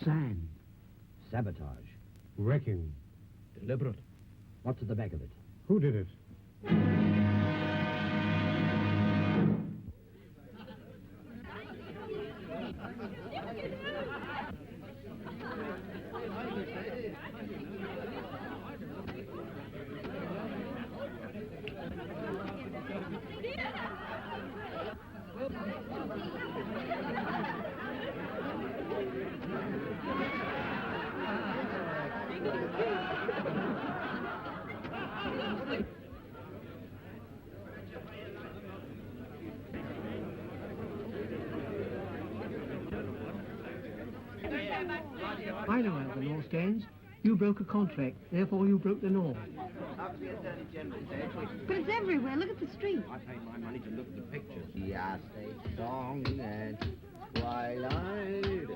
Sand. Sabotage. Wrecking. Deliberate. What's at the back of it? Who did it? I know how the law stands. You broke a contract, therefore you broke the law. But it's everywhere. Look at the street. I paid my money to look at the pictures. Yes, a song at twilight.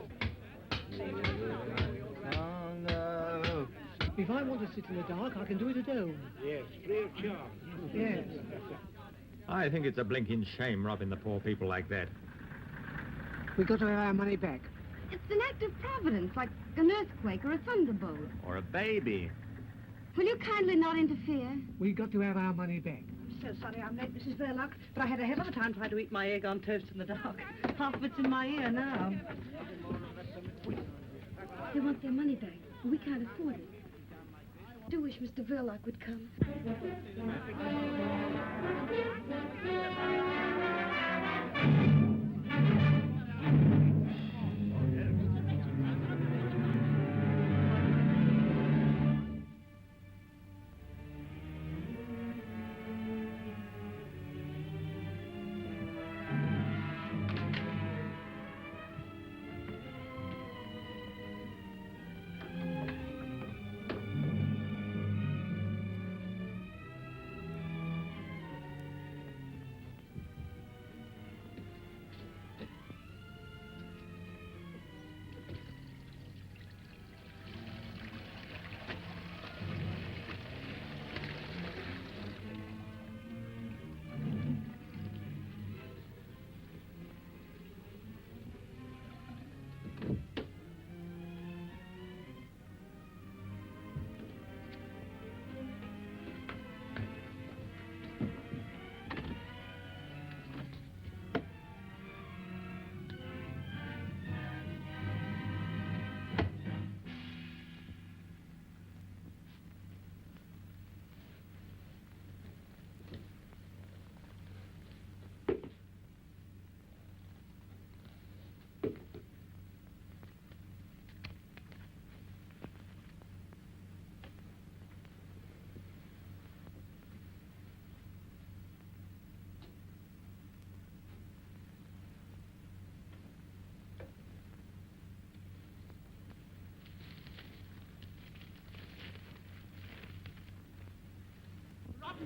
If I want to sit in the dark, I can do it at home. Yes, free of charge. Yes. I think it's a blinking shame robbing the poor people like that. We got to have our money back. It's an act of providence, like an earthquake or a thunderbolt. Or a baby. Will you kindly not interfere? We got to have our money back. So sorry I'm late, Mrs. Verloc, but I had a hell of a time trying to eat my egg on toast in the dark. Half of it's in my ear now. They want their money back. We can't afford it. I do wish Mr. Verloc would come.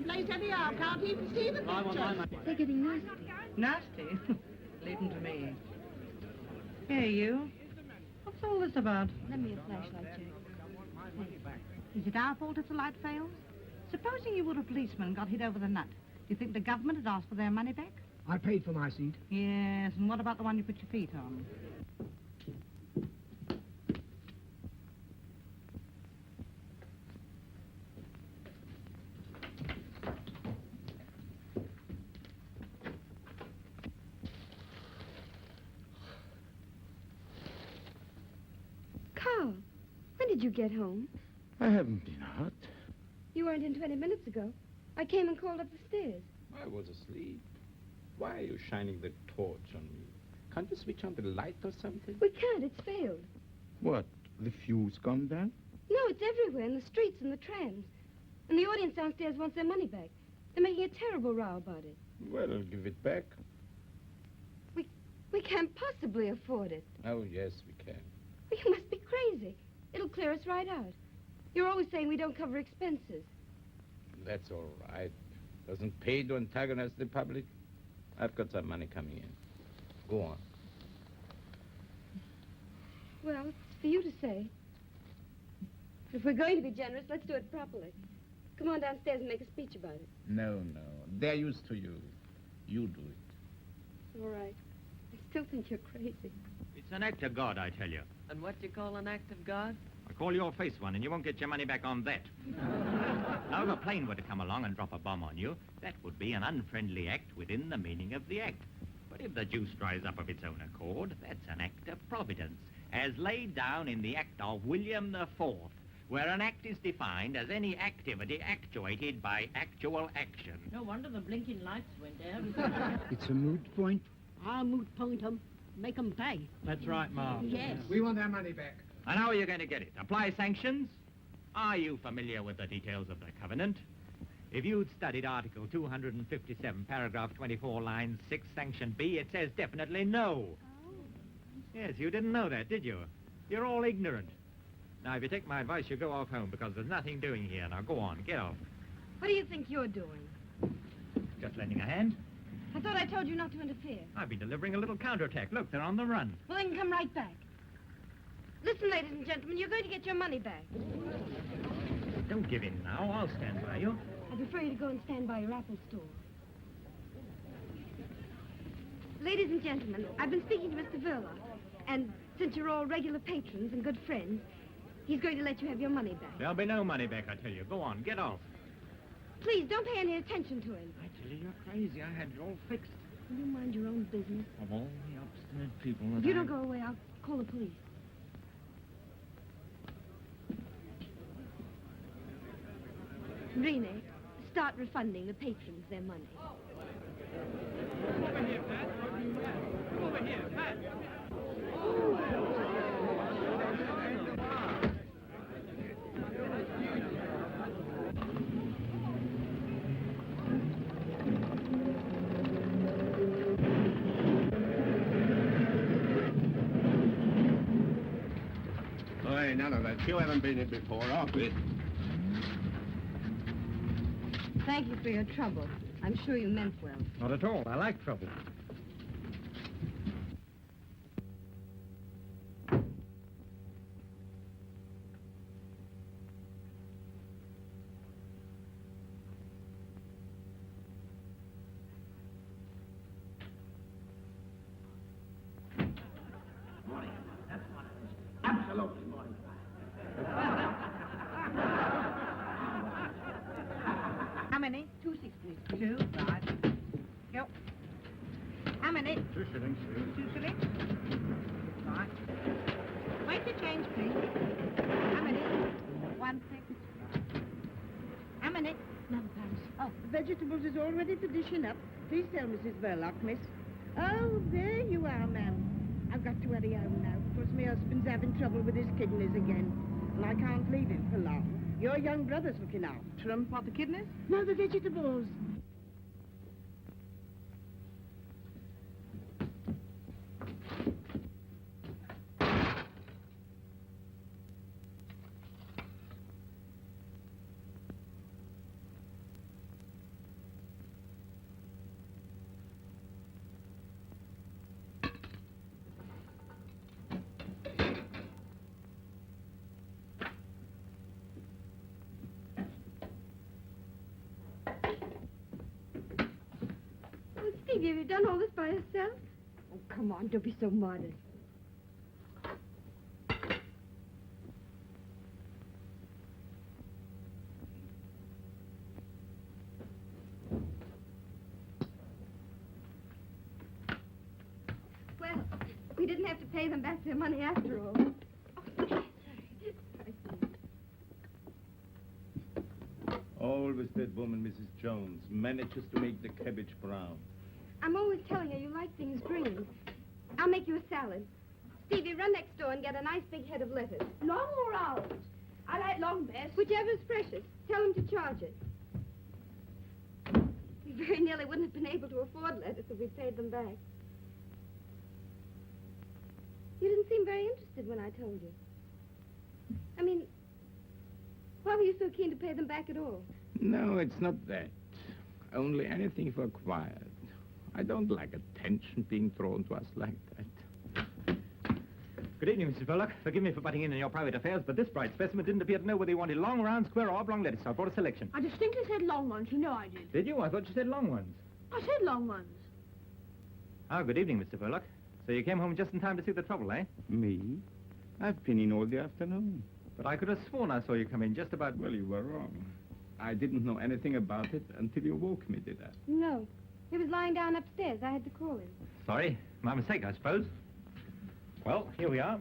Late anyhow, can't even see the picture. They're getting nasty. Nasty? Leave them to me. Hey, you. What's all this about? Lend me a flashlight, Jack. Is it our fault if the light fails? Supposing you were a policeman and got hit over the nut. Do you think the government had asked for their money back? I paid for my seat. Yes, and what about the one you put your feet on? Karl, when did you get home? I haven't been out. You weren't in 20 minutes ago. I came and called up the stairs. I was asleep. Why are you shining the torch on me? Can't you switch on the light or something? We can't. It's failed. What? The fuse gone down? No, it's everywhere, in the streets and the trams. And the audience downstairs wants their money back. They're making a terrible row about it. Well, I'll give it back. We can't possibly afford it. Oh, yes, we can. Well, you must be crazy. It'll clear us right out. You're always saying we don't cover expenses. That's all right. Doesn't pay to antagonize the public. I've got some money coming in. Go on. Well, it's for you to say. If we're going to be generous, let's do it properly. Come on downstairs and make a speech about it. No. They're used to you. You do it. All right. I still think you're crazy. It's an act of God, I tell you. And what do you call an act of God? I call your face one, and you won't get your money back on that. Now, if a plane were to come along and drop a bomb on you, that would be an unfriendly act within the meaning of the act. But if the juice dries up of its own accord, that's an act of providence, as laid down in the Act of William IV, where an act is defined as any activity actuated by actual action. No wonder the blinking lights went out. It's a moot point. I'll moot point 'em. Make 'em pay. That's right, Ma. Yes. We want our money back. And how are you going to get it? Apply sanctions? Are you familiar with the details of the covenant? If you'd studied Article 257, paragraph 24, line 6, sanction B, it says definitely no. Oh. Yes, you didn't know that, did you? You're all ignorant. Now, if you take my advice, you go off home, because there's nothing doing here. Now, go on, get off. What do you think you're doing? Just lending a hand. I thought I told you not to interfere. I've been delivering a little counterattack. Look, they're on the run. Well, then come right back. Listen, ladies and gentlemen, you're going to get your money back. Don't give in now. I'll stand by you. I prefer you to go and stand by your apple store. Ladies and gentlemen, I've been speaking to Mr. Verloc, and since you're all regular patrons and good friends, he's going to let you have your money back. There'll be no money back, I tell you. Go on, get off. Please, don't pay any attention to him. I tell you, you're crazy. I had it all fixed. Will you mind your own business? Of all the obstinate people that If you don't go away, I'll call the police. Renee, start refunding the patrons their money. Over here, Pat. Over here, Pat. Hey, none of that. You haven't been in before, are we? Thank you for your trouble. I'm sure you meant well. Not at all. I like trouble. Absolutely. How many? 2.60. 2, right. Go. How many? 2 shillings. 2 shillings. Right. Wait to change, please. How many? 1 6. How many? Another pound. Oh, the vegetables is all ready for dishing up. Please tell Mrs. Verloc, miss. Oh, there you are, ma'am. I've got to hurry home now, because my husband's having trouble with his kidneys again. And I can't leave him for long. Your young brother's looking after him. What, the kidneys? No, the vegetables. Oh, Stevie, have you done all this by yourself? Oh, come on, don't be so modest. Well, we didn't have to pay them back their money after all. Oh, sorry. Always that woman, Mrs. Jones, manages to make the cabbage brown. I'm always telling her you like things green. I'll make you a salad. Stevie, run next door and get a nice big head of lettuce. Long or round? I like long best. Whichever's freshest. Tell them to charge it. We very nearly wouldn't have been able to afford lettuce if we paid them back. You didn't seem very interested when I told you. I mean, why were you so keen to pay them back at all? No, it's not that. only anything for quiet. I don't like attention being thrown to us like that. Good evening, Mrs. Verloc. Forgive me for butting in your private affairs, but this bright specimen didn't appear to know whether he wanted long, round, square, or oblong lettuce, so I brought a selection. I distinctly said long ones. You know I did. Did you? I thought you said long ones. I said long ones. Ah, good evening, Mr. Verloc. So you came home just in time to see the trouble, eh? Me? I've been in all the afternoon. But I could have sworn I saw you come in just about... Well, you were wrong. I didn't know anything about it until you woke me, did I? No. He was lying down upstairs. I had to call him. Sorry. My mistake, I suppose. Well, here we are.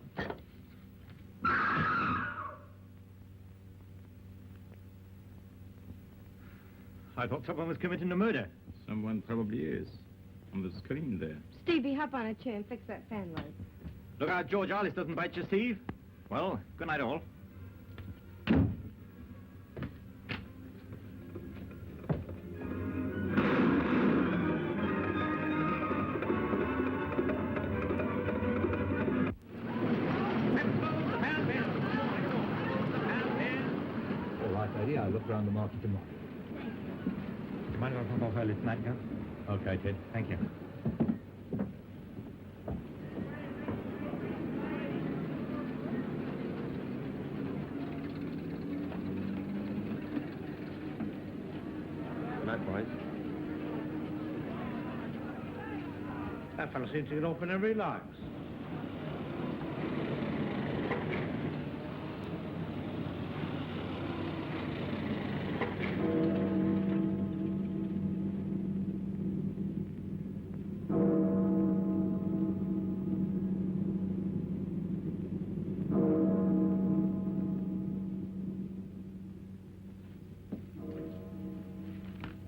I thought someone was committing a murder. Someone probably is. On the screen there. Stevie, hop on a chair and fix that fan light. Look out, George Arliss doesn't bite you, Steve. Well, good night, all. All right, lady, I'll look round the market tomorrow. Do you mind if I pop off early tonight, Joe? Okay, Ted. Thank you. Good night, boys. That fellow seems to get off whenever he likes.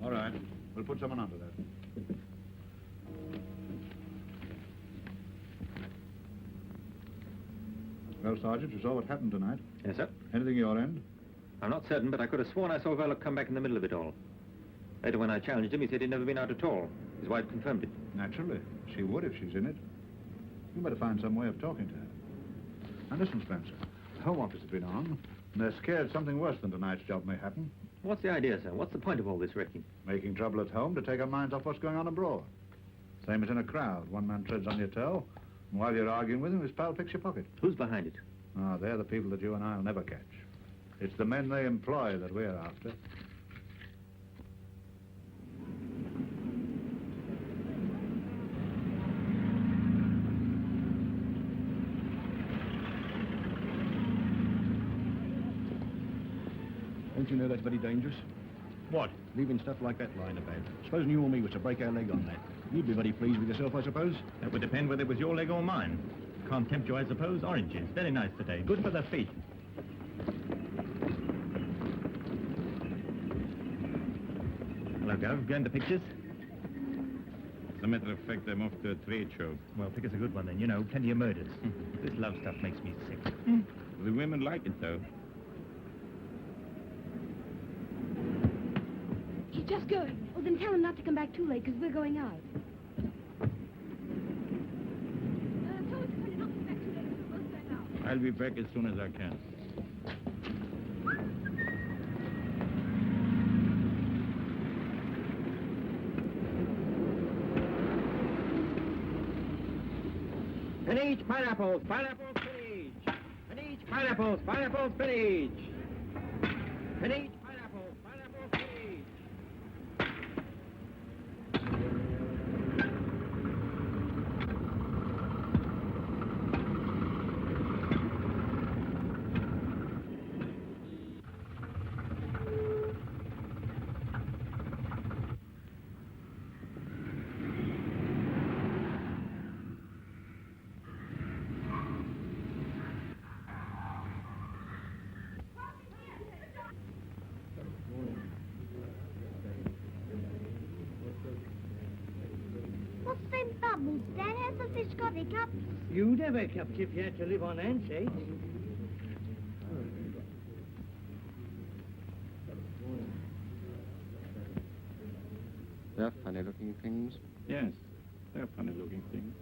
All right. We'll put someone onto that. Well, Sergeant, you saw what happened tonight. Yes, sir. Anything your end? I'm not certain, but I could have sworn I saw Verloc come back in the middle of it all. Later, when I challenged him, he said he'd never been out at all. His wife confirmed it. Naturally. She would if she's in it. You better find some way of talking to her. Now, listen, Spencer. The Home Office has been on, and they're scared something worse than tonight's job may happen. What's the idea, sir? What's the point of all this wrecking? Making trouble at home to take our minds off what's going on abroad. Same as in a crowd. One man treads on your toe, and while you're arguing with him, his pal picks your pocket. Who's behind it? Ah, they're the people that you and I'll never catch. It's the men they employ that we're after. Don't you know that's very dangerous? What? Leaving stuff like that lying about. Supposing you or me was to break our leg on that. You'd be very pleased with yourself, I suppose? That would depend whether it was your leg or mine. Can't tempt you, I suppose. Oranges. Very nice today. Good for the feet. Hello, Gov. Going to pictures? As a matter of fact, I'm off to a trade show. Well, pick us a good one then. You know, plenty of murders. This love stuff makes me sick. The women like it, though. He's just going. Oh, then tell him not to come back too late, because we're going out. I'll be back as soon as I can. And each pineapples, pineapples, spinach. And each pineapples, pineapples, spinach. And each pineapples, pineapples, spinach. What's them bubbles, Dad? Has the fish got hiccups? You'd have hiccups if you had to live on handshakes. They're funny-looking things. Yes, they're funny-looking things.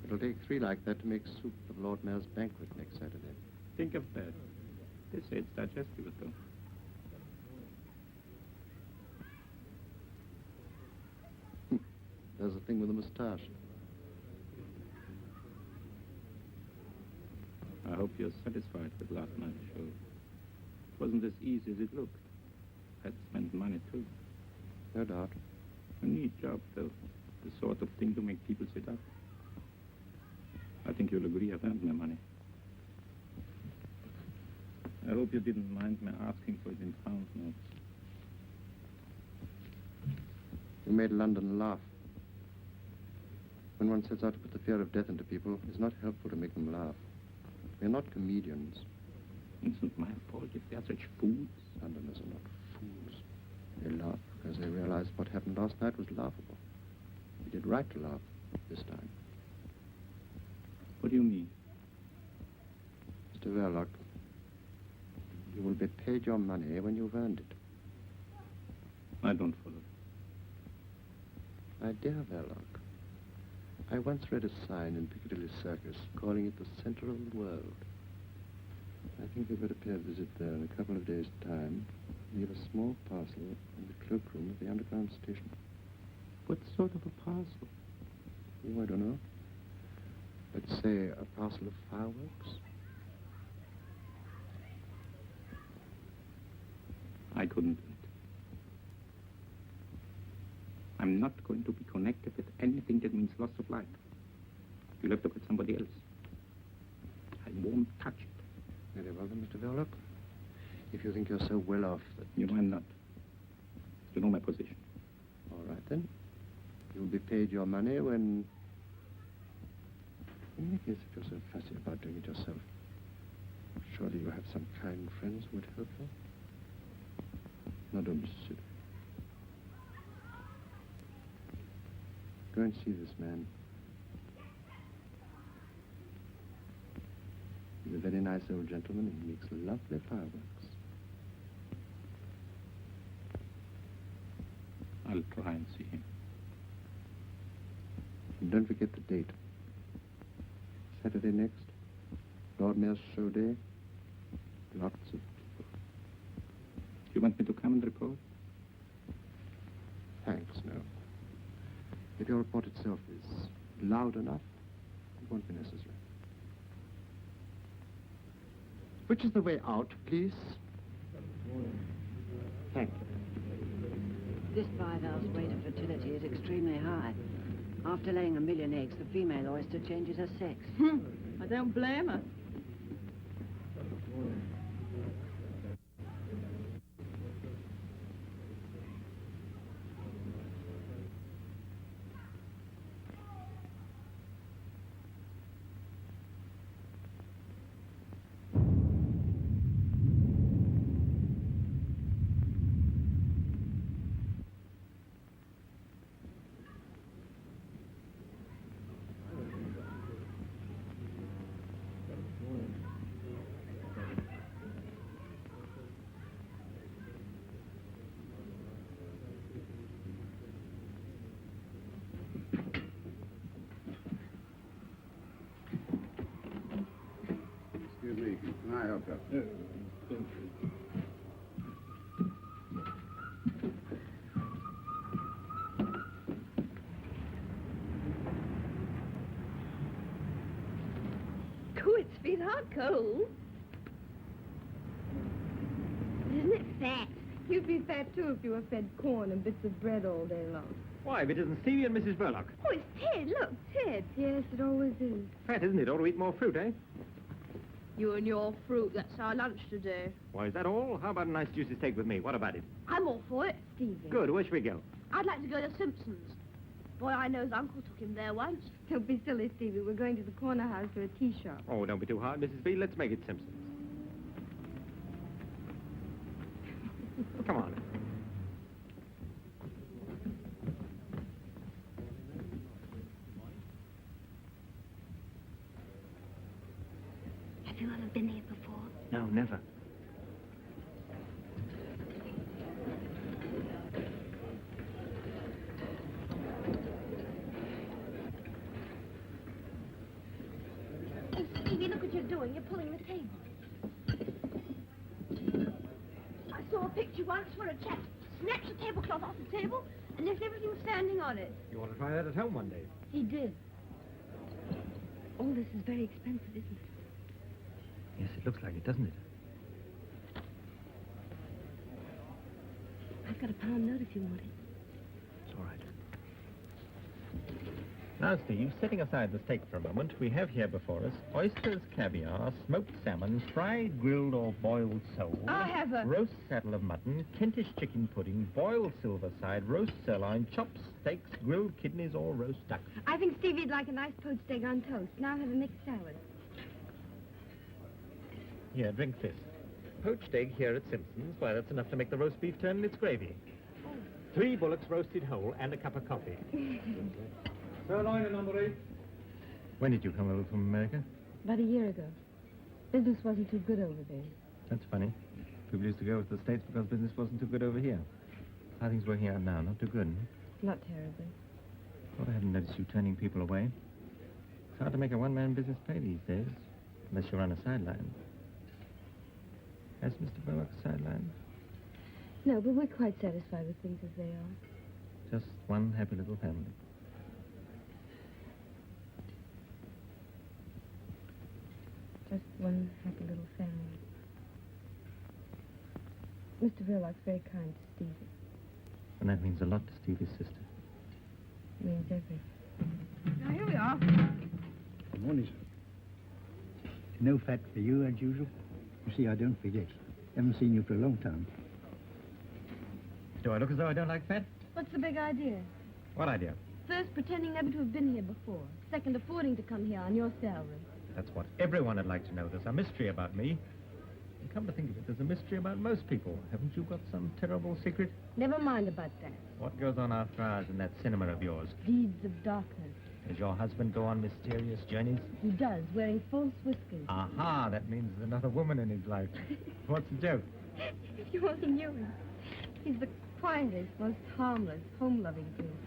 It'll take 3 like that to make soup of Lord Mayor's banquet next Saturday. Think of that. They say it's digestible, though. There's the thing with the moustache. I hope you're satisfied with last night's show. It wasn't as easy as it looked. I had spent money, too. No doubt. A neat job, though. The sort of thing to make people sit up. I think you'll agree I've earned my money. I hope you didn't mind my asking for it in pound notes. You made London laugh. When one sets out to put the fear of death into people, it's not helpful to make them laugh. We're not comedians. It's not my fault if they're such fools. Londoners are not fools. They laugh because they realize what happened last night was laughable. We did right to laugh this time. What do you mean? Mr. Verloc, you will be paid your money when you've earned it. I don't follow. My dear Verloc, I once read a sign in Piccadilly Circus calling it the center of the world. I think we'd better pay a visit there in a couple of days' time. Leave a small parcel in the cloakroom of the underground station. What sort of a parcel? Oh, I don't know. Let's say a parcel of fireworks. I couldn't do it. I'm not going to be connected with anything that means loss of life. You'll have to get somebody else. I won't touch it. Very well then, Mr. Verloc. If you think you're so well off that... You know I'm not. You know my position. All right then. You'll be paid your money when... In any case, if you're so fussy about doing it yourself, surely you have some kind friends who would help you. Now don't be silly. Go and see this man. He's a very nice old gentleman and he makes lovely fireworks. I'll try and see him. And don't forget the date. Saturday next. Lord Mayor's show day. Lots of people. You want me to come and report? Thanks, no. If your report itself is loud enough, it won't be necessary. Which is the way out, please? Thank you. This 5 hours rate of fertility is extremely high. After laying 1 million eggs, the female oyster changes her sex. I don't blame her. Excuse me. Can I help you? Good, sweetheart, cold. Isn't it fat? You'd be fat, too, if you were fed corn and bits of bread all day long. Why, if it isn't Stevie and Mrs. Verloc. Oh, it's Ted. Look, Ted. Yes, it always is. Fat, isn't it? Ought to eat more fruit, eh? You and your fruit, that's our lunch today. Why, is that all? How about a nice juicy steak with me? What about it? I'm all for it. Stevie. Good. Where should we go? I'd like to go to Simpson's. Boy, I know his uncle took him there once. Don't be silly, Stevie. We're going to the corner house for a tea shop. Oh, don't be too hard, Mrs. B. Let's make it Simpson's. Come on. Have you ever been here before? No, never. Hey, Stevie, look what you're doing. You're pulling the table. I saw a picture once where a chap snatched the tablecloth off the table and left everything standing on it. You want to try that at home one day? He did. All this is very expensive, isn't it? Yes, it looks like it, doesn't it? I've got a pound note if you want it. It's all right. Now, Steve, setting aside the steak for a moment, we have here before us oysters, caviar, smoked salmon, fried, grilled or boiled sole. I'll have a... roast saddle of mutton, Kentish chicken pudding, boiled silver side, roast sirloin, chopped steaks, grilled kidneys or roast duck. I think Stevie'd like a nice poached egg on toast. Now have a mixed salad. Here, drink this. Poached egg here at Simpson's. Why, that's enough to make the roast beef turn in its gravy. 3 bullocks roasted whole and a cup of coffee. Sirloin at number 8. When did you come over from America? About a year ago. Business wasn't too good over there. That's funny. People used to go to the States because business wasn't too good over here. How are things working out now? Not too good, huh? Not terribly. Thought I hadn't noticed you turning people away. It's hard to make a one-man business pay these days, unless you're on a sideline. Has Mr. Verloc a sideline? No, but we're quite satisfied with things as they are. Just one happy little family. Just one happy little family. Mr. Verloc's very kind to Stevie. And that means a lot to Stevie's sister. Means everything. Now, here we are. Good morning, sir. No fat for you, as usual? You see, I don't forget. Haven't seen you for a long time. Do I look as though I don't like fat? What's the big idea? What idea? First, pretending never to have been here before. Second, affording to come here on your salary. That's what everyone would like to know. There's a mystery about me. And come to think of it, there's a mystery about most people. Haven't you got some terrible secret? Never mind about that. What goes on after hours in that cinema of yours? Deeds of darkness. Does your husband go on mysterious journeys? He does, wearing false whiskers. Aha, that means there's another woman in his life. What's the joke? If you only knew him. He's the quietest, most harmless, home-loving person.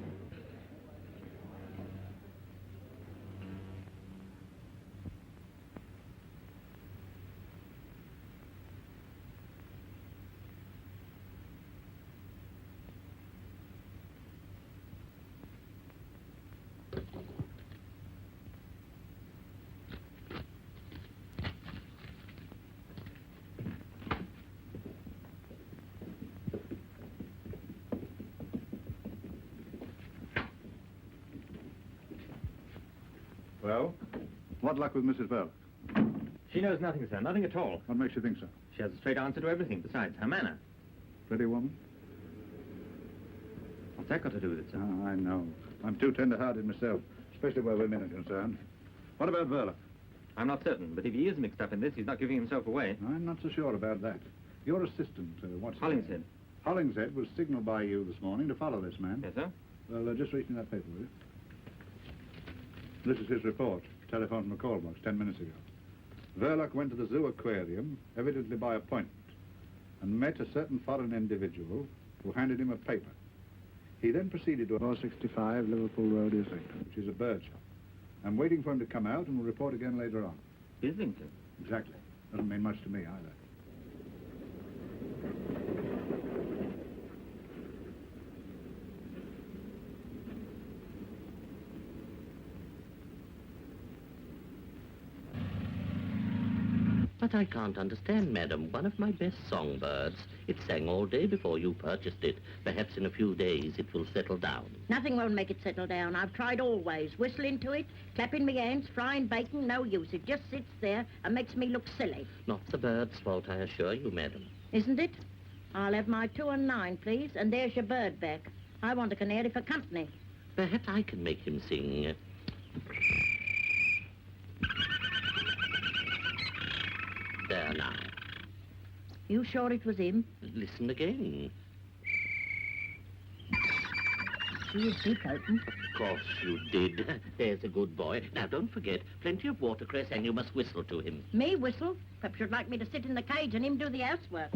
Well, what luck with Mrs. Verloc? She knows nothing, sir. Nothing at all. What makes you think so? She has a straight answer to everything, besides her manner. Pretty woman? What's that got to do with it, sir? Oh, I know. I'm too tender-hearted myself, especially where women are concerned. What about Verloc? I'm not certain, but if he is mixed up in this, he's not giving himself away. I'm not so sure about that. Your assistant, what's his name? Hollingshead. Hollingshead was signaled by you this morning to follow this man. Yes, sir? Well, just reach me that paper, will you? This is his report. Telephone from a call box 10 minutes ago. Verloc went to the zoo aquarium, evidently by appointment, and met a certain foreign individual who handed him a paper. He then proceeded to 465 Liverpool Road, Islington. which is a bird shop. I'm waiting for him to come out and will report again later on. Islington? Exactly. Doesn't mean much to me either. But I can't understand, madam. One of my best songbirds. It sang all day before you purchased it. Perhaps in a few days it will settle down. Nothing won't make it settle down. I've tried always. Whistling to it, clapping my hands, frying bacon, no use. It just sits there and makes me look silly. Not the bird's fault, I assure you, madam. Isn't it? I'll have my 2 and 9, please, and there's your bird back. I want a canary for company. Perhaps I can make him sing. There now. You sure it was him? Listen again. See his beak open. Of course you did. There's a good boy. Now, don't forget, plenty of watercress, and you must whistle to him. Me whistle? Perhaps you'd like me to sit in the cage and him do the housework.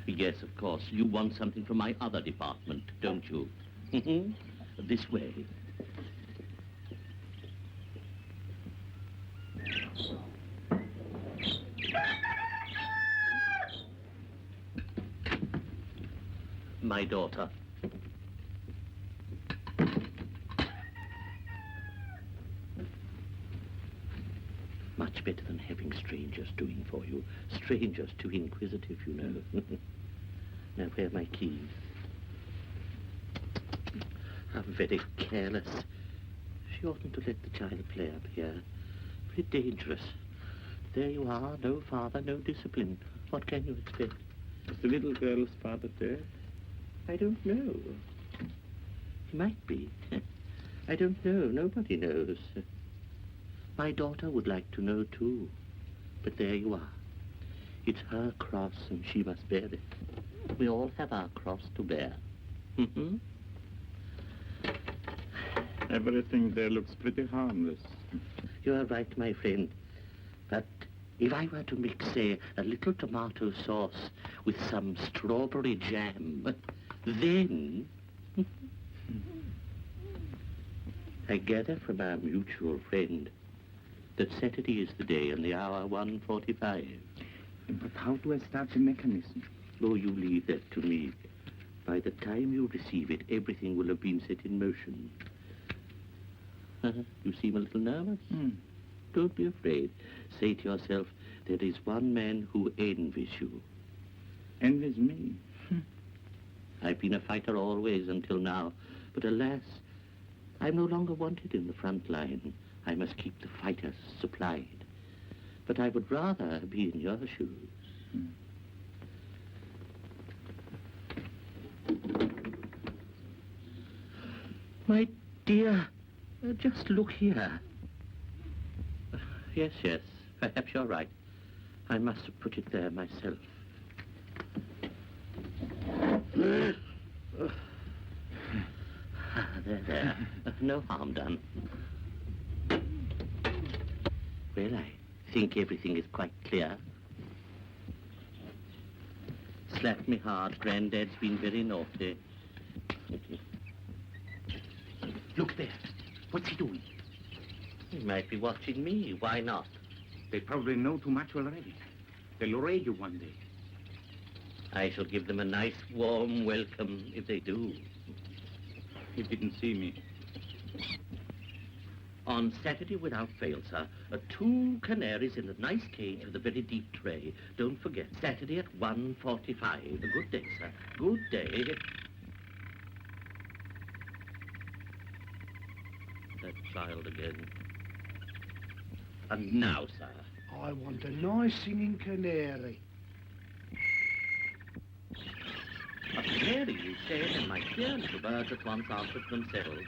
Yes, of course. You want something from my other department, don't you? This way. My daughter. Much better than having strangers doing for you. Strangers too inquisitive, you know. Now, where are my keys? How very careless. She oughtn't to let the child play up here. Very dangerous. There you are, no father, no discipline. What can you expect? Is the little girl's father dead? I don't know. He might be. I don't know. Nobody knows. My daughter would like to know, too. But there you are. It's her cross, and she must bear it. We all have our cross to bear. Mm-hmm. Everything there looks pretty harmless. You are right, my friend. But if I were to mix, say, a little tomato sauce with some strawberry jam, then... I gather from our mutual friend that Saturday is the day and the hour 1:45. But how do I start the mechanism? Oh, you leave that to me. By the time you receive it, everything will have been set in motion. You seem a little nervous. Don't be afraid. Say to yourself, there is one man who envies you. Envies me? I've been a fighter always until now, but alas, I'm no longer wanted in the front line. I must keep the fighters supplied. But I would rather be in your shoes. My dear, just look here. Yes, perhaps you're right. I must have put it there myself. There. No harm done. Well, I think everything is quite clear. Slap me hard. Granddad's been very naughty. Look there. What's he doing? He might be watching me. Why not? They probably know too much already. They'll raid you one day. I shall give them a nice, warm welcome if they do. He didn't see me. On Saturday without fail, sir, 2 canaries in a nice cage with a very deep tray. Don't forget, Saturday at 1:45. Good day, sir. Good day. That child again. And now, sir. I want a nice singing canary. A canary, you said, and my dear little birds at once answered themselves.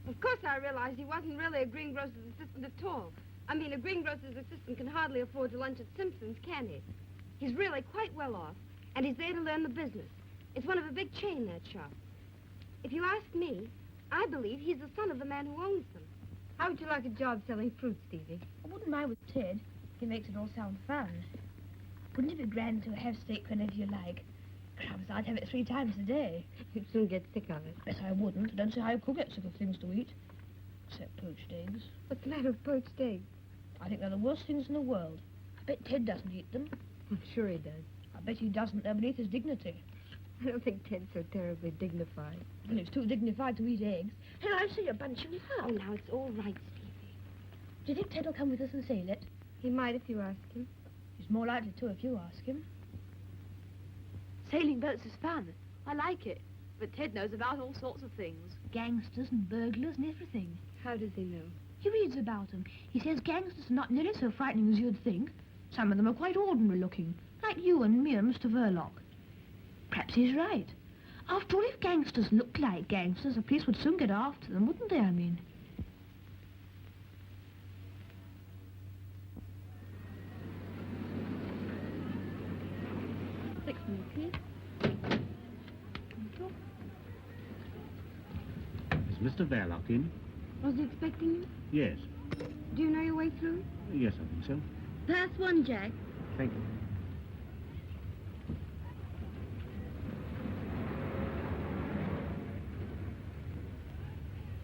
Of course I realized he wasn't really a greengrocer's assistant at all. I mean, a greengrocer's assistant can hardly afford to lunch at Simpson's, can he? He's really quite well off, and he's there to learn the business. It's one of a big chain, that shop. If you ask me, I believe he's the son of the man who owns them. How would you like a job selling fruit, Stevie? I wouldn't mind with Ted. He makes it all sound fun. Wouldn't it be grand to have steak whenever you like? Crumbs, I'd have it 3 times a day. You'd soon get sick of it. Yes, I wouldn't. I don't see how you could get sick of things to eat. Except poached eggs. What's the matter with poached eggs? I think they're the worst things in the world. I bet Ted doesn't eat them. I'm sure he does. I bet he doesn't. They're beneath his dignity. I don't think Ted's so terribly dignified. Well, he's too dignified to eat eggs. And I see you're bunching it up. Oh, now, it's all right, Stevie. Do you think Ted will come with us and sail it? He might if you ask him. He's more likely to if you ask him. Sailing boats is fun. I like it. But Ted knows about all sorts of things. Gangsters and burglars and everything. How does he know? He reads about them. He says gangsters are not nearly so frightening as you'd think. Some of them are quite ordinary looking, like you and me and Mr. Verloc. Perhaps he's right. After all, if gangsters looked like gangsters, the police would soon get after them, wouldn't they, I mean? Please. Is Mr. Verloc in? Was he expecting you? Yes. Do you know your way through? Yes, I think so. Pass 1, Jack. Thank you.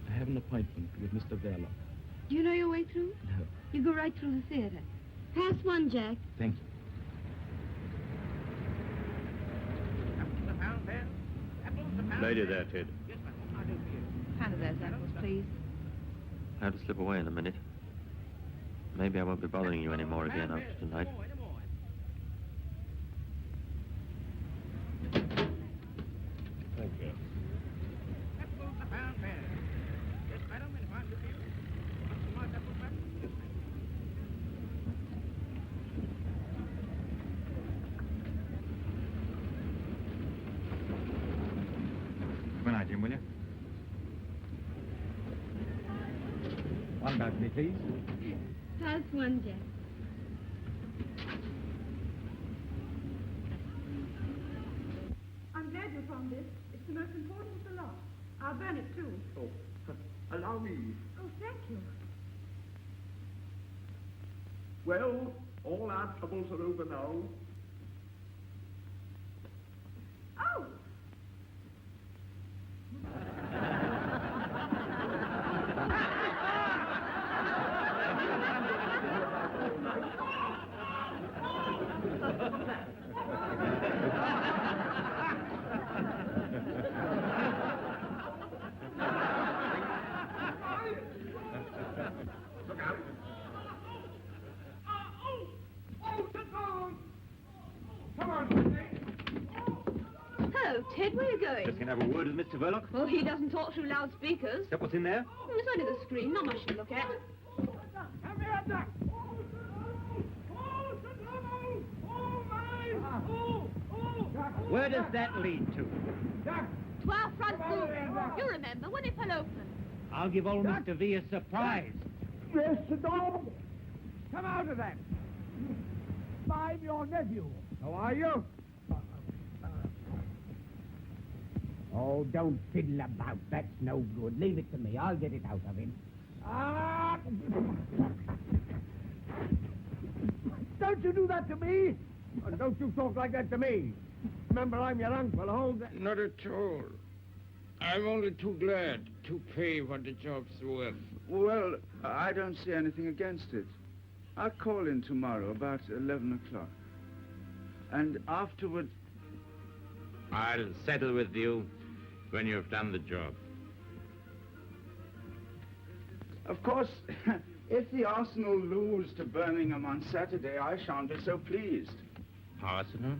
I have an appointment with Mr. Verloc. Do you know your way through? No. You go right through the theater. Pass 1, Jack. Thank you. Lady there, Ted. Hand of those apples, please. I have to slip away in a minute. Maybe I won't be bothering you any more again after tonight. Thank you. Good night, Jim, will you? One balcony, please. House one, Jack. I'm glad you found this. It's the most important of the lot. I'll burn it, too. Oh, allow me. Oh, thank you. Well, all our troubles are over now. Oh! Hello, Ted, where are you going? Just going to have a word with Mr. Verloc. Well, he doesn't talk through loudspeakers. Is that what's in there? Oh, it's only the screen, not much to look at. Where does that lead to? To our front door. You remember when it fell open. I'll give old Mr. V a surprise. Yes, dog. Come out of that. I'm your nephew. How are you? Oh, don't fiddle about. That's no good. Leave it to me. I'll get it out of him. Ah! Don't you do that to me? And don't you talk like that to me. Remember, I'm your uncle. Hold that. Not at all. I'm only too glad to pay what the job's worth. Well, I don't see anything against it. I'll call in tomorrow about 11 o'clock. And afterward... I'll settle with you when you've done the job. Of course, if the Arsenal lose to Birmingham on Saturday, I shan't be so pleased. Arsenal?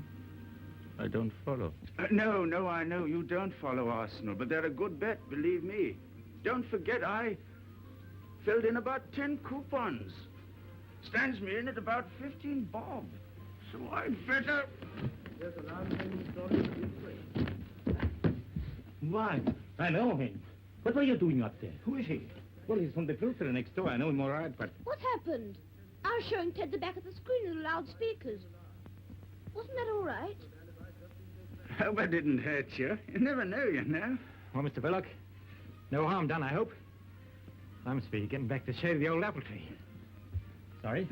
I don't follow. No, I know you don't follow Arsenal, but they're a good bet, believe me. Don't forget, I filled in about 10 coupons. Stands me in at about 15 bob. So I'd better... There's a round story this way. What? I know him. What were you doing up there? Who is he? Well, he's from the filter next door. I know him all right, but... What happened? I was showing Ted the back of the screen with the loudspeakers. Wasn't that all right? Hope I didn't hurt you. You never know, you know. Well, Mr. Verloc, no harm done, I hope. I'm speedy getting back to shave the old apple tree. Sorry.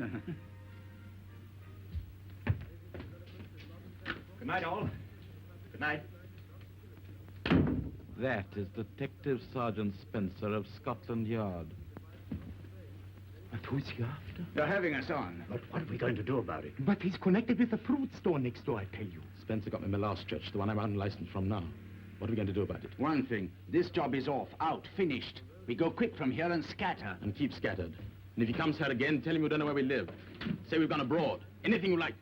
Good night, all. Good night. That is Detective Sergeant Spencer of Scotland Yard. But who's he after? You're having us on. But what are we going to do about it? But he's connected with the fruit store next door, I tell you. Spencer got me my last stretch, the one I'm unlicensed from now. What are we going to do about it? One thing. This job is off, out, finished. We go quick from here and scatter. And keep scattered. And if he comes here again, tell him we don't know where we live. Say we've gone abroad. Anything you like.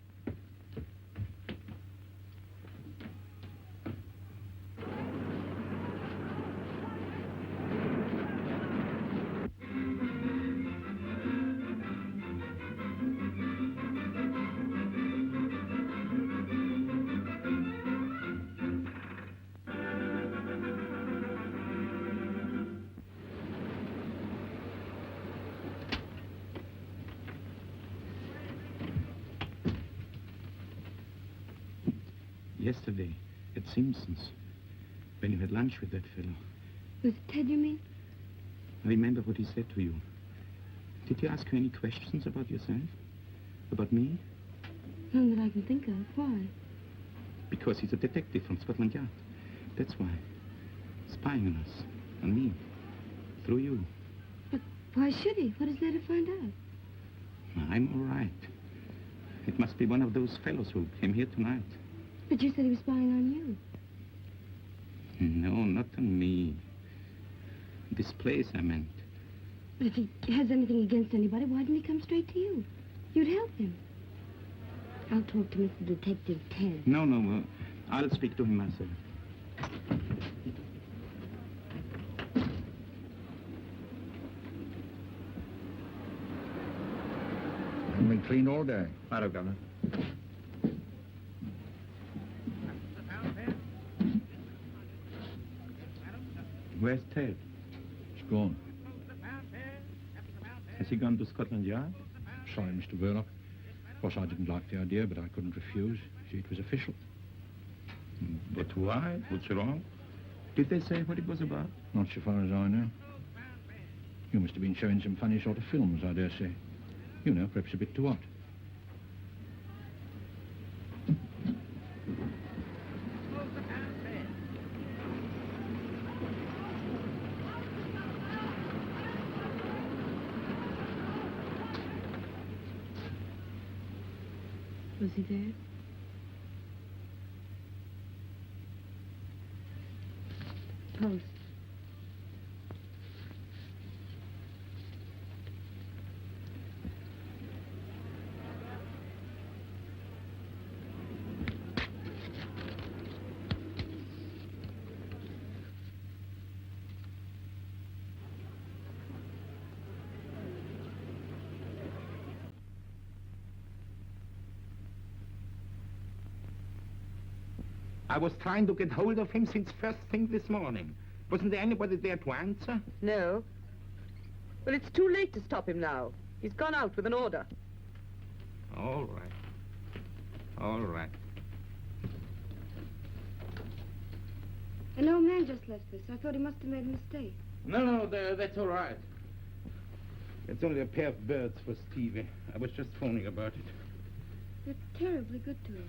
Yesterday, at Simpson's, when you had lunch with that fellow. Was it Ted, you mean? Remember what he said to you. Did he ask you any questions about yourself? About me? None that I can think of. Why? Because he's a detective from Scotland Yard. That's why. Spying on us. On me. Through you. But why should he? What is there to find out? I'm all right. It must be one of those fellows who came here tonight. But you said he was spying on you. No, not on me. This place, I meant. But if he has anything against anybody, why didn't he come straight to you? You'd help him. I'll talk to Mr. Detective Ted. No, I'll speak to him myself. I've been clean all day. Hello, Governor. Where's Ted? He's gone. Has he gone to Scotland Yard? Sorry, Mr. Verloc. Of course, I didn't like the idea, but I couldn't refuse. See, it was official. But why? What's wrong? Did they say what it was about? Not so far as I know. You must have been showing some funny sort of films, I dare say. You know, perhaps a bit too hot. Was he there? Post. I was trying to get hold of him since first thing this morning. Wasn't there anybody there to answer? No. Well, it's too late to stop him now. He's gone out with an order. All right. All right. An old man just left this. I thought he must have made a mistake. No, that's all right. It's only a pair of birds for Stevie. I was just phoning about it. You're terribly good to him.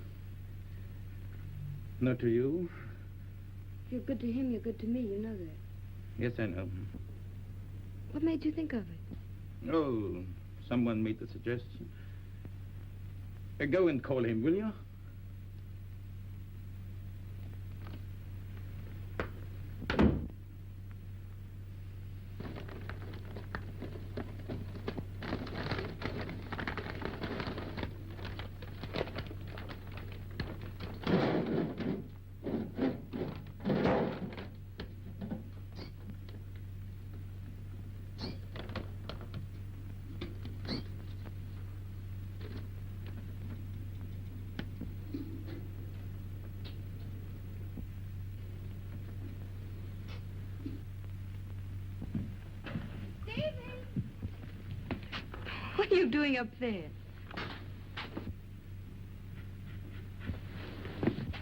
Not to you? If you're good to him, you're good to me. You know that. Yes, I know. What made you think of it? Oh, someone made the suggestion. Go and call him, will you? What are you doing up there?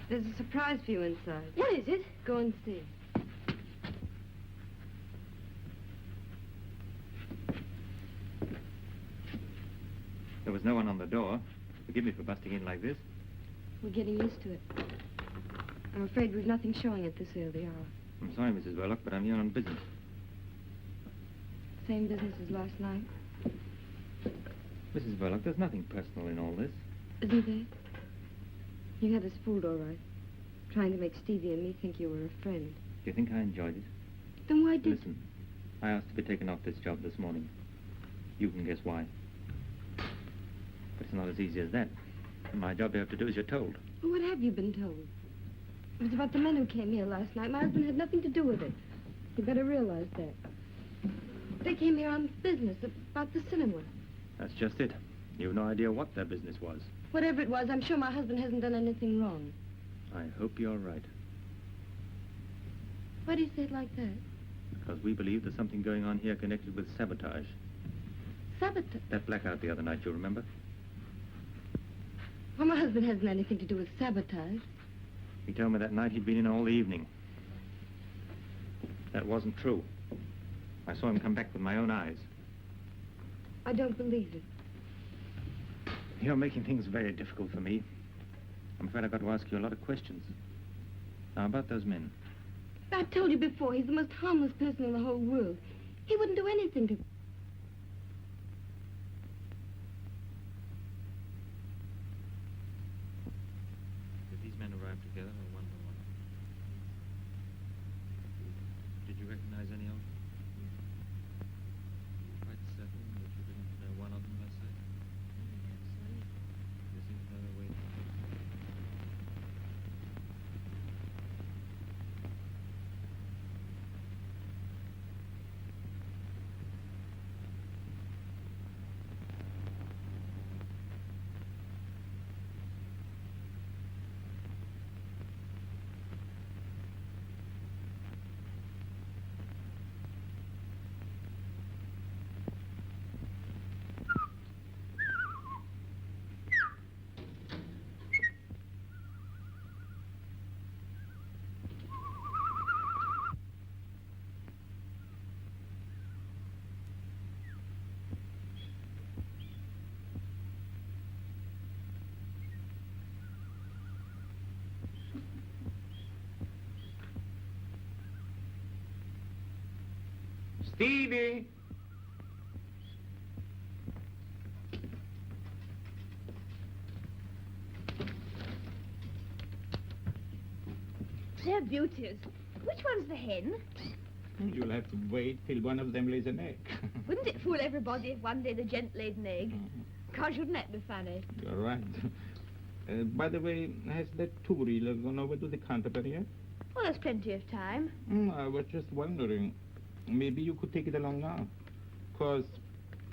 There's a surprise for you inside. What is it? Go and see. There was no one on the door. Forgive me for busting in like this. We're getting used to it. I'm afraid we've nothing showing at this early hour. I'm sorry, Mrs. Verloc, but I'm here on business. Same business as last night. Mrs. Verloc, there's nothing personal in all this. Isn't there? You had us fooled, all right. Trying to make Stevie and me think you were a friend. Do you think I enjoyed it? Then why did... Listen, I asked to be taken off this job this morning. You can guess why. But it's not as easy as that. My job you have to do as you're told. Well, what have you been told? It was about the men who came here last night. My husband had nothing to do with it. You better realize that. They came here on business about the cinema. That's just it. You've no idea what their business was. Whatever it was, I'm sure my husband hasn't done anything wrong. I hope you're right. Why do you say it like that? Because we believe there's something going on here connected with sabotage. Sabotage? That blackout the other night, you remember? Well, my husband hasn't anything to do with sabotage. He told me that night he'd been in all the evening. That wasn't true. I saw him come back with my own eyes. I don't believe it. You're making things very difficult for me. I'm afraid I've got to ask you a lot of questions. Now, about those men. I've told you before, he's the most harmless person in the whole world. He wouldn't do anything to... Did these men arrive together or one by one? you recognize any of them? Quite certain that you didn't know one of them by sight? There seems no other way. Stevie! They're beauties. Which one's the hen? You'll have to wait till one of them lays an egg. Wouldn't it fool everybody if one day the gent laid an egg? Gosh, wouldn't that be funny? You're right. By the way, has that two-reeler gone over to the Canterbury yet? Well, there's plenty of time. I was just wondering. Maybe you could take it along now. 'Cause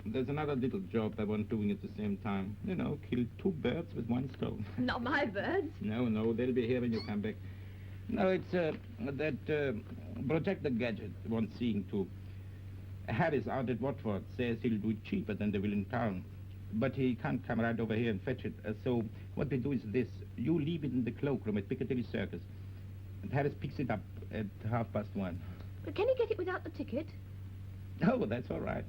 there's another little job I want doing at the same time. You know, kill two birds with one stone. Not my birds. No, they'll be here when you come back. No, it's that projector gadget wants seeing to. Harris out at Watford says he'll do it cheaper than they will in town. But he can't come right over here and fetch it. So what we do is this. You leave it in the cloakroom at Piccadilly Circus. And Harris picks it up at 1:30. But can you get it without the ticket? Oh, that's all right.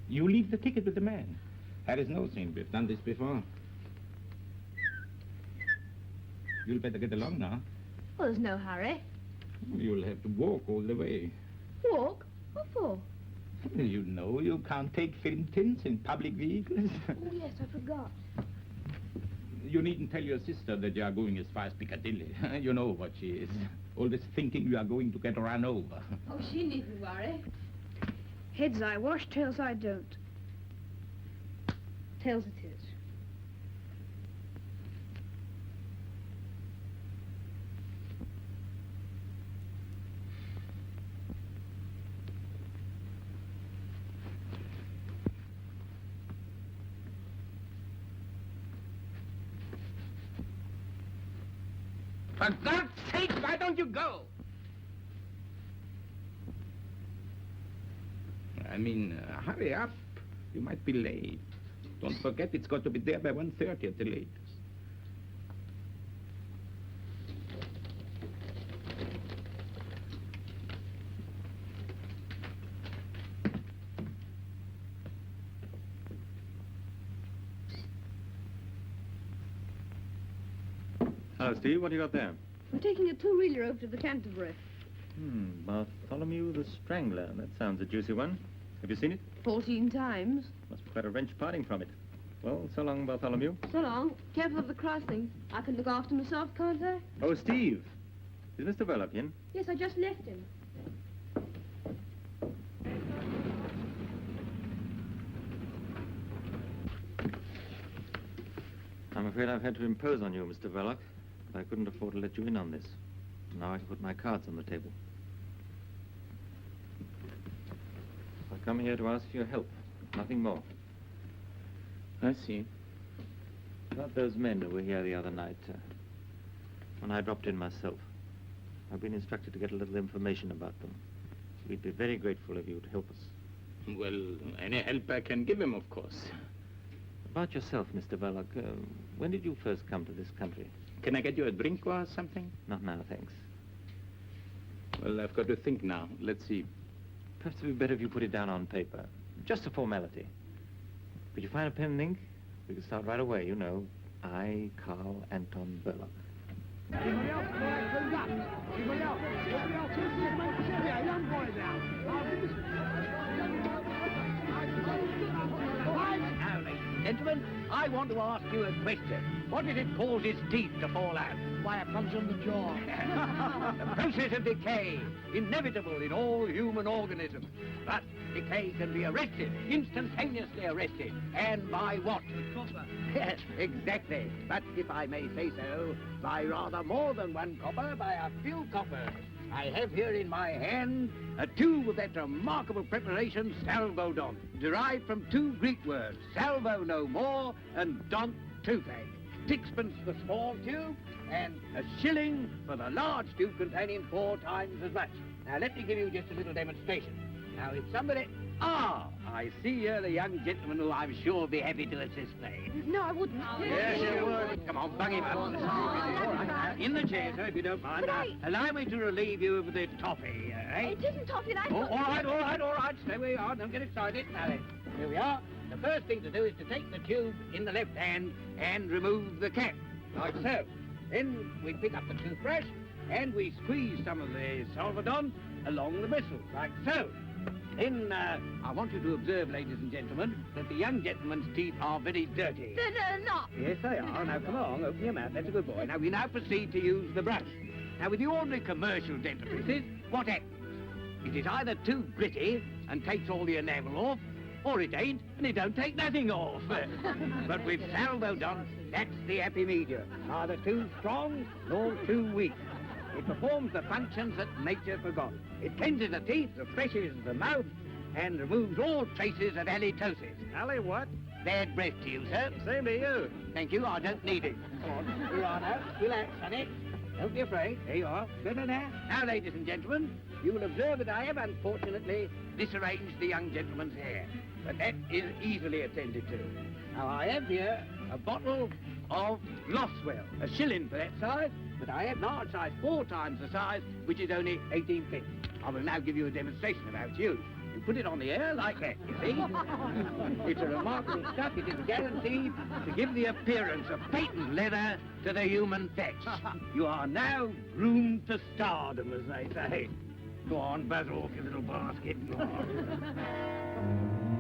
You leave the ticket with the man. Harris knows him. We've done this before. You'll better get along now. Well, there's no hurry. You'll have to walk all the way. Walk? What for? You know you can't take film tints in public vehicles. Oh, yes, I forgot. You needn't tell your sister that you are going as far as Piccadilly. You know what she is. Always thinking you are going to get run over. Oh, she needn't worry. Heads I wash, tails I don't. Tails it is. For God's sake, why don't you go? I mean, hurry up. You might be late. Don't forget it's got to be there by 1:30 at the latest. Hello, Steve. What do you got there? We're taking a two-reeler over to the Canterbury. Bartholomew the Strangler. That sounds a juicy one. Have you seen it? 14 times. Must be quite a wrench parting from it. Well, so long, Bartholomew. So long. Careful of the crossing. I can look after myself, can't I? Oh, Steve. Is Mr. Verloc in? Yes, I just left him. I'm afraid I've had to impose on you, Mr. Verloc. But I couldn't afford to let you in on this. Now I can put my cards on the table. I've come here to ask for your help. Nothing more. I see. About those men who were here the other night, when I dropped in myself. I've been instructed to get a little information about them. We'd be very grateful if you'd help us. Well, any help I can give him, of course. About yourself, Mr. Verloc, when did you first come to this country? Can I get you a drink or something? Not now, thanks. Well, I've got to think now. Let's see. Perhaps it would be better if you put it down on paper. Just a formality. Could you find a pen and ink? We could start right away, you know. I, Karl, Anton, Verloc. Anybody else? Anybody else? Anybody else? Yeah, young boy now. Gentlemen, I want to ask you a question. What is it causes teeth to fall out? Why, it comes on the jaw. The process of decay, inevitable in all human organisms. But decay can be arrested, instantaneously arrested. And by what? Copper. Yes, exactly. But if I may say so, by rather more than one copper, by a few coppers. I have here in my hand a tube of that remarkable preparation, salvodon, derived from two Greek words, salvo no more and don toothache. 6pence for the small tube and a shilling for the large tube containing 4 times as much. Now let me give you just a little demonstration. Now if somebody... Ah, I see here the young gentleman who I'm sure will be happy to assist me. No, I wouldn't. Yes, you would. Come on, bung him up. In the chair, sir, if you don't mind. Allow me to relieve you of the toffee, eh? It isn't toffee, I all right. Stay where you are. Don't get excited. Now then, here we are. The first thing to do is to take the tube in the left hand and remove the cap, like so. Then we pick up the toothbrush and we squeeze some of the salvodon along the bristles, like so. Then, I want you to observe, ladies and gentlemen, that the young gentleman's teeth are very dirty. They're not. Yes, they are. Now, come along, open your mouth. That's a good boy. Now, we now proceed to use the brush. Now, with the ordinary commercial dentifrices, what happens? It is either too gritty and takes all the enamel off, or it ain't, and it don't take nothing off. But with salvodon, that's the happy medium. Neither too strong nor too weak. It performs the functions that nature forgot. It cleanses the teeth, refreshes the mouth, and removes all traces of halitosis. Ali, what? Bad breath to you, sir. Same to you. Thank you, I don't need it. Here you are now. Relax, honey. Don't be afraid. There you are. Good now. Now, ladies and gentlemen, you will observe that I have, unfortunately, disarranged the young gentleman's hair. But that is easily attended to. Now, I have here a bottle of Losswell, a shilling for that size, but I have large size, 4 times the size, which is only 18p. I will now give you a demonstration of how it's used. You put it on the air like that, you see? It's a remarkable stuff. It is guaranteed to give the appearance of patent leather to the human flesh. You are now groomed to stardom, as they say. Go on, buzz off your little basket. Go on.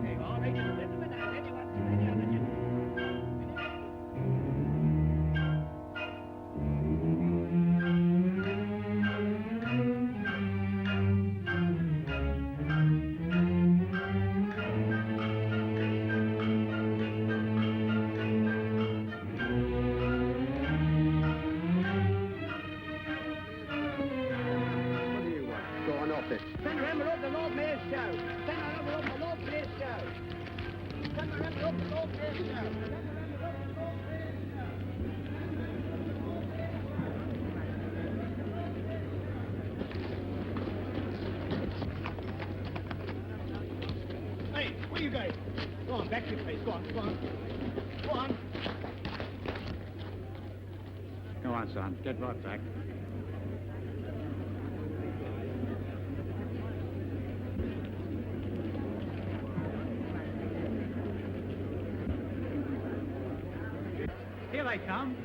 There you are, ladies and gentlemen. Now, anyone, any other gentlemen? Hey, where you guys? Go on, back to your place. Go on. Go on. Go on, son. Get right back. Here they come.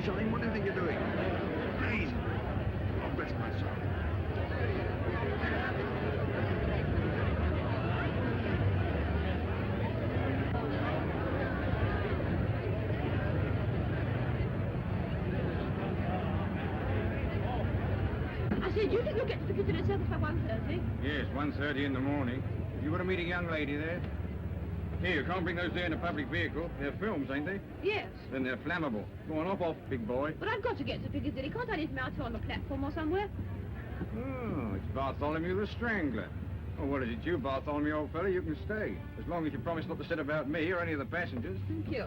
moonshine. What do you think you're doing? Please. Oh, bless my soul. I said, do you think you'll get to the Piccadilly Circus by 1:30? Yes, 1:30 in the morning. You want to meet a young lady there? Here, you can't bring those there in a public vehicle. They're films, ain't they? Yes. Then they're flammable. Go on, off, big boy. But I've got to get to Piccadilly. Can't I leave him out on the platform or somewhere? Oh, it's Bartholomew the Strangler. Oh, what is it, you, Bartholomew, old fella? You can stay. As long as you promise not to sit about me or any of the passengers. Thank you.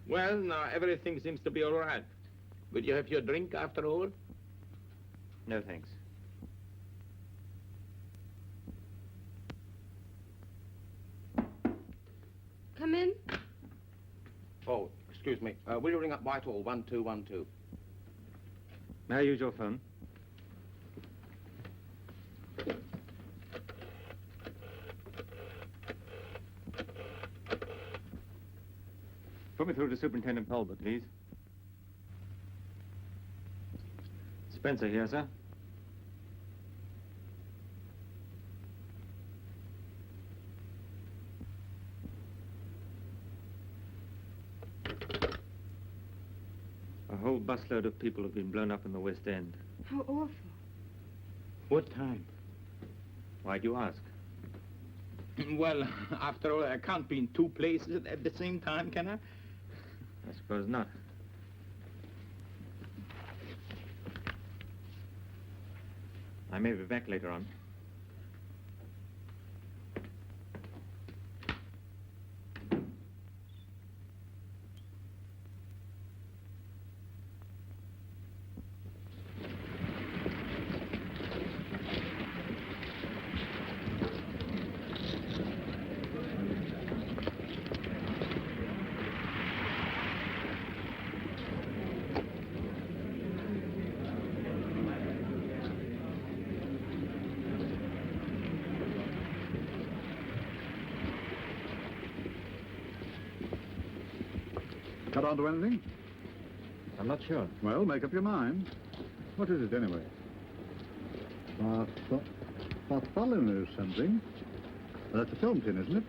Well, now everything seems to be all right. Will you have your drink after all? No, thanks. Come in. Oh, excuse me. Will you ring up Whitehall 1212? May I use your phone? Put me through to Superintendent Talbot, please. Spencer here, sir. A whole busload of people have been blown up in the West End. How awful. What time? Why do you ask? Well, after all, I can't be in two places at the same time, can I? I suppose not. I may be back later on. Cut on to anything? I'm not sure. Well, make up your mind. What is it, anyway? Bartholomew something. Well, that's a film tin, isn't it?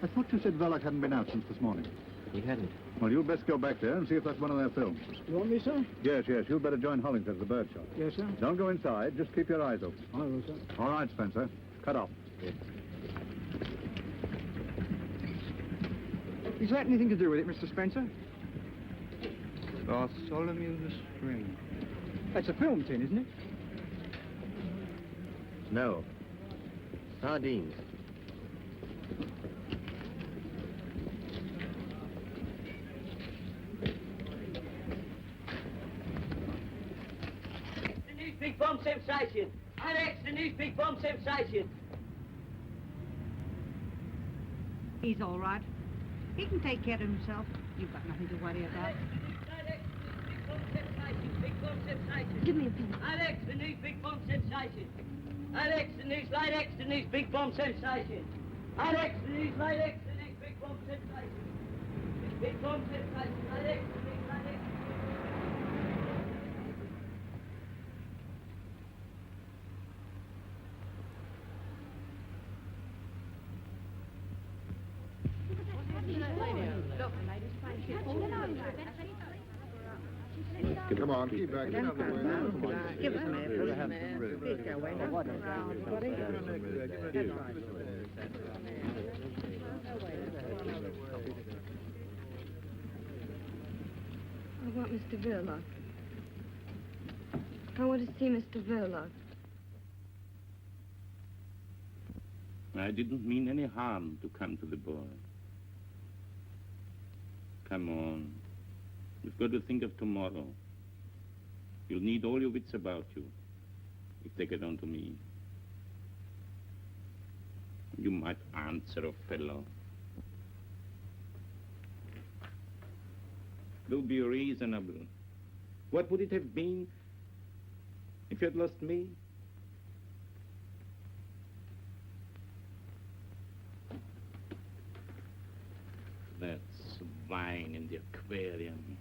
I thought you said Verloc hadn't been out since this morning. He hadn't. Well, you'd best go back there and see if that's one of their films. You want me, sir? Yes, you'd better join Hollingshead at the bird shop. Yes, sir. Don't go inside, just keep your eyes open. I will, sir. All right, Spencer. Cut off. Is that anything to do with it, Mr. Spencer? Bartholomew the String. That's a film tin, isn't it? No. Sardines. The news big bomb sensation. Alex, the news big bomb sensation. He's all right. He can take care of himself. You've got nothing to worry about. Big bomb sensation. Give me a pen. Alex, the news big bomb sensation. Alex, the news light X, the news big bomb sensation. Alex, the news light X, the news big bomb sensation. Big bomb sensation. Alex, the news light X. Come on, keep back. Get out of the way now. Come on. Give us a minute. Please go away. I want Mr. Verloc. I want to see Mr. Verloc. I didn't mean any harm to come to the boy. Come on. You've got to think of tomorrow. You'll need all your wits about you if they get on to me. You might answer a fellow. Do be reasonable. What would it have been if you had lost me? That swine in the aquarium.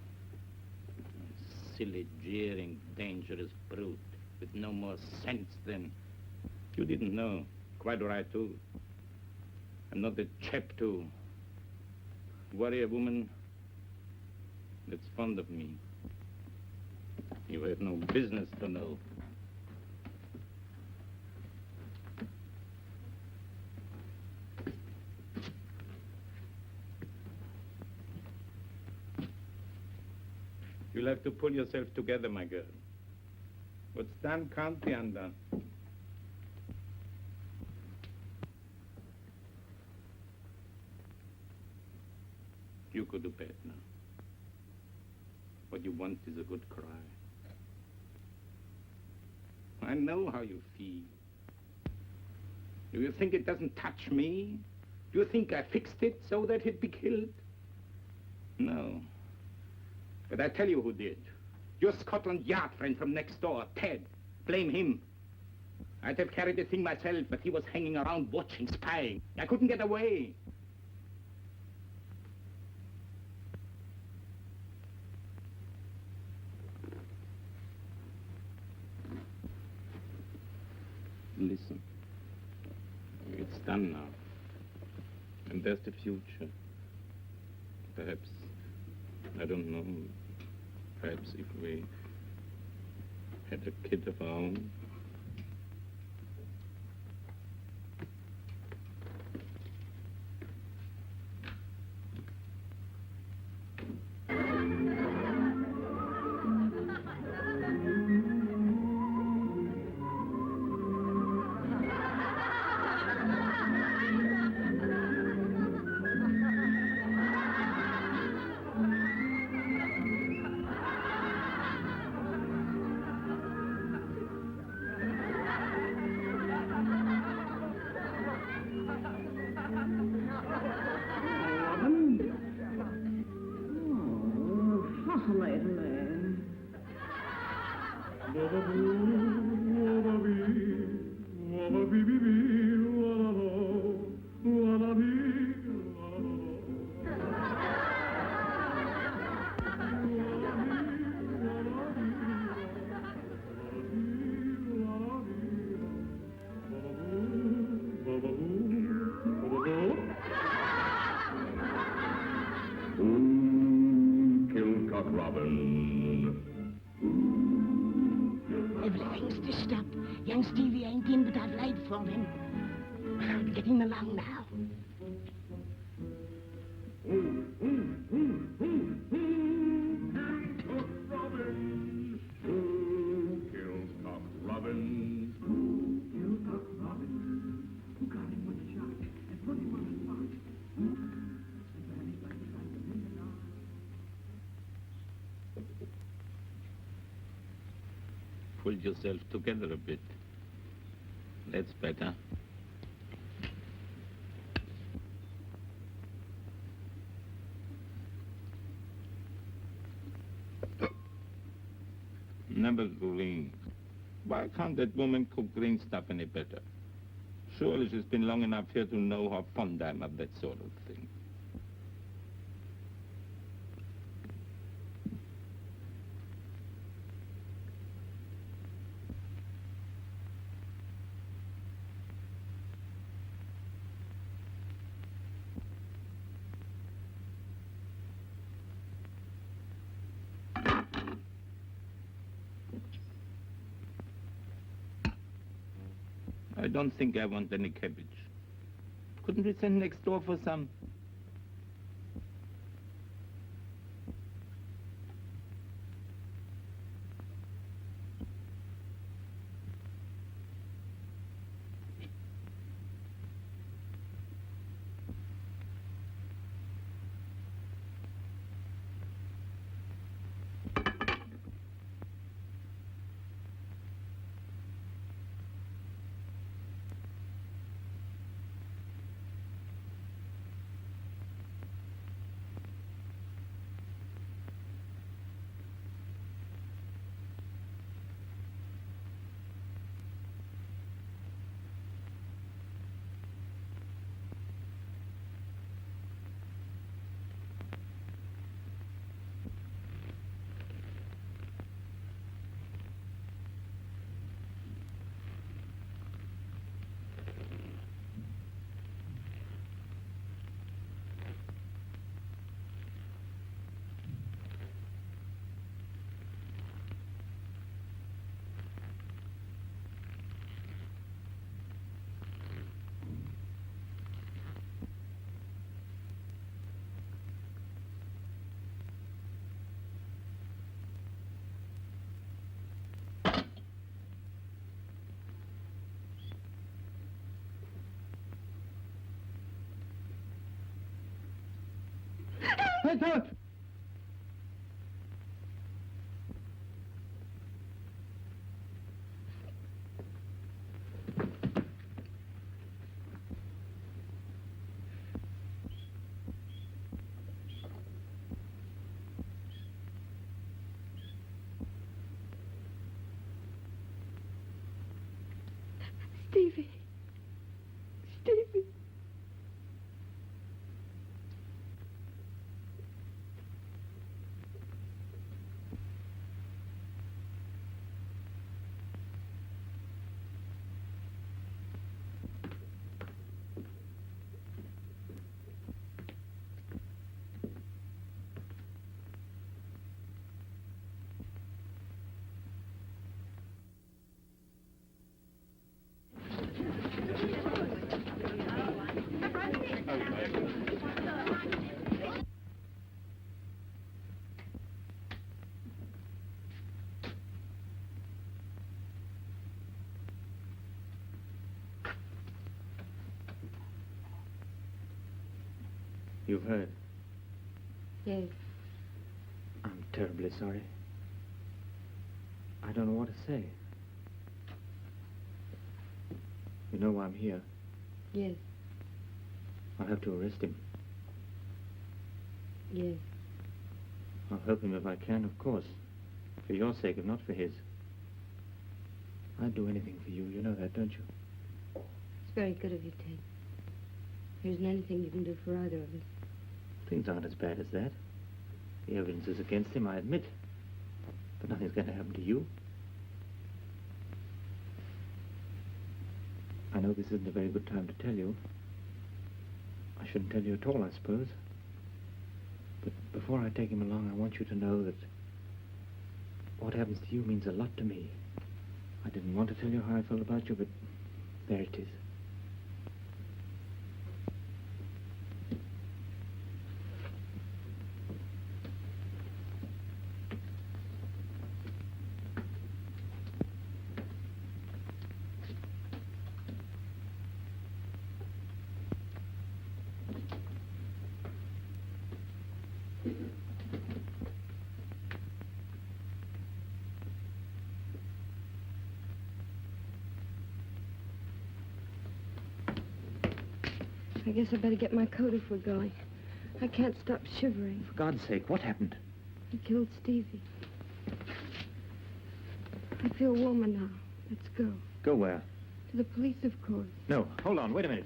Silly, jeering, dangerous brute with no more sense than... You didn't know. Quite right, too. I'm not the chap to worry a woman that's fond of me. You have no business to know. You'll have to pull yourself together, my girl. What's done can't be undone. You go to bed now. What you want is a good cry. I know how you feel. Do you think it doesn't touch me? Do you think I fixed it so that he'd be killed? No. But I tell you who did. Your Scotland Yard friend from next door, Ted. Blame him. I'd have carried the thing myself, but he was hanging around watching, spying. I couldn't get away. Listen. It's done now. And there's the future. Perhaps, I don't know, perhaps if we had a kid of our own. Cock Robin. Everything's dished up. Young Stevie ain't in, but I've laid for him. Getting along now. Cock Robin. Who kills Cock Robin? Who killed Cock Robin? Who got him with a shot and put him on the spot? Pull yourself together a bit. That's better. Never green. Why can't that woman cook green stuff any better? Surely she's been long enough here to know how fond I am of that sort of thing. I don't think I want any cabbage. Couldn't we send next door for some? Heads up! Stevie. Stevie. You've heard. Yes. I'm terribly sorry. I don't know what to say. You know why I'm here. Yes. I'll have to arrest him. Yes. I'll help him if I can, of course. For your sake, if not for his. I'd do anything for you. You know that, don't you? It's very good of you, Ted. There isn't anything you can do for either of us. Things aren't as bad as that. The evidence is against him, I admit. But nothing's going to happen to you. I know this isn't a very good time to tell you. I shouldn't tell you at all, I suppose. But before I take him along, I want you to know that what happens to you means a lot to me. I didn't want to tell you how I felt about you, but there it is. I guess I better get my coat if we're going. I can't stop shivering. For God's sake, what happened? He killed Stevie. I feel warmer now. Let's go. Go where? To the police, of course. No, hold on, wait a minute.